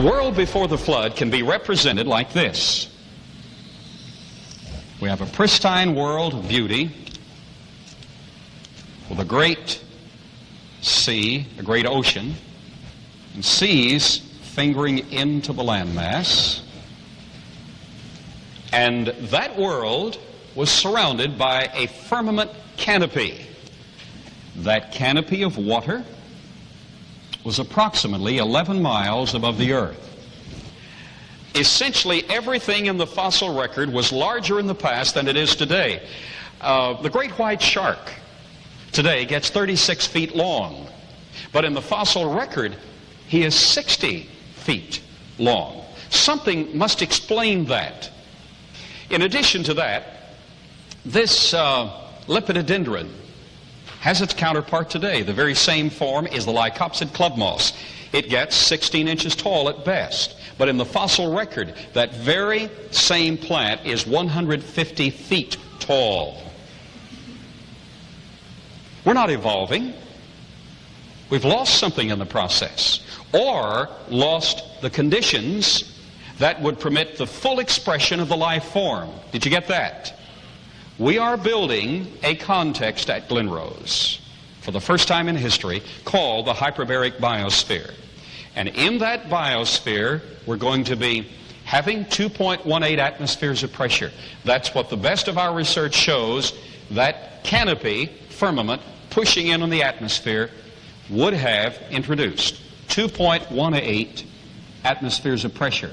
The world before the flood can be represented like this. We have a pristine world of beauty with a great sea, a great ocean, and seas fingering into the landmass. And that world was surrounded by a firmament canopy. That canopy of water was approximately 11 miles above the earth. Essentially everything in the fossil record was larger in the past than it is today. The great white shark today gets 36 feet long, but in the fossil record he is 60 feet long. Something must explain that. In addition to that, this lepidodendron has its counterpart today. The very same form is the lycopsid club moss. It gets 16 inches tall at best. But in the fossil record, that very same plant is 150 feet tall. We're not evolving. We've lost something in the process, or lost the conditions that would permit the full expression of the life form. Did you get that? We are building a context at Glen Rose for the first time in history called the hyperbaric biosphere. And in that biosphere, we're going to be having 2.18 atmospheres of pressure. That's what the best of our research shows. That canopy, firmament, pushing in on the atmosphere would have introduced 2.18 atmospheres of pressure.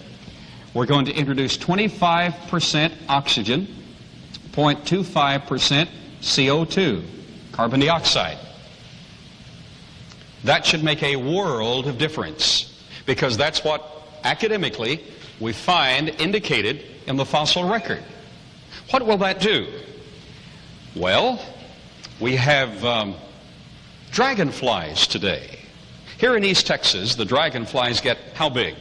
We're going to introduce 25% oxygen, 0.25% CO2, carbon dioxide. That should make a world of difference, because that's what academically we find indicated in the fossil record. What will that do? Well, we have dragonflies today. Here in East Texas, the dragonflies get how big?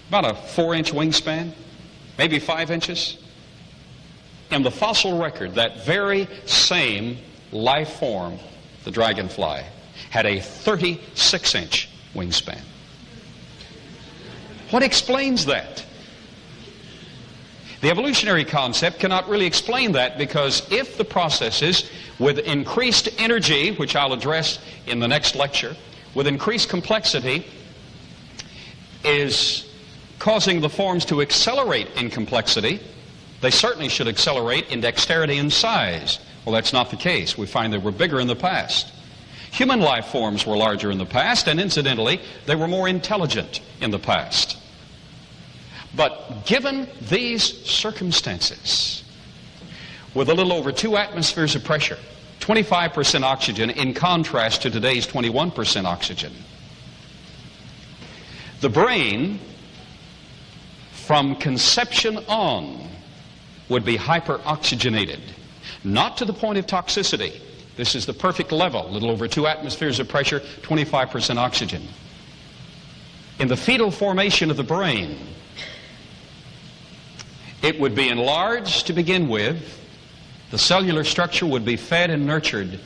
About a 4-inch wingspan, maybe 5 inches. In the fossil record, that very same life form, the dragonfly, had a 36-inch wingspan. What explains that? The evolutionary concept cannot really explain that, because if the processes with increased energy, which I'll address in the next lecture, with increased complexity, is causing the forms to accelerate in complexity, they certainly should accelerate in dexterity and size. Well, that's not the case. We find they were bigger in the past. Human life forms were larger in the past, and incidentally, they were more intelligent in the past. But given these circumstances, with a little over 2 atmospheres of pressure, 25% oxygen in contrast to today's 21% oxygen, the brain, from conception on, would be hyperoxygenated. Not to the point of toxicity. This is the perfect level, a little over 2 atmospheres of pressure, 25% oxygen. In the fetal formation of the brain, it would be enlarged to begin with. The cellular structure would be fed and nurtured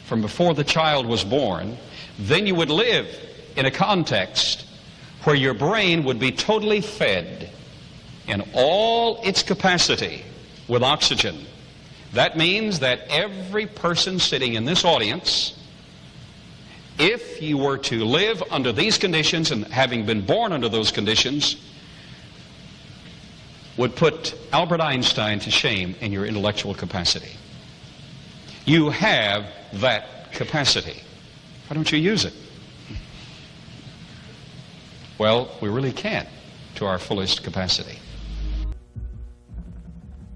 from before the child was born. Then you would live in a context where your brain would be totally fed in all its capacity with oxygen. That means that every person sitting in this audience, if you were to live under these conditions and having been born under those conditions, would put Albert Einstein to shame in your intellectual capacity. You have that capacity. Why don't you use it? Well, we really can't to our fullest capacity.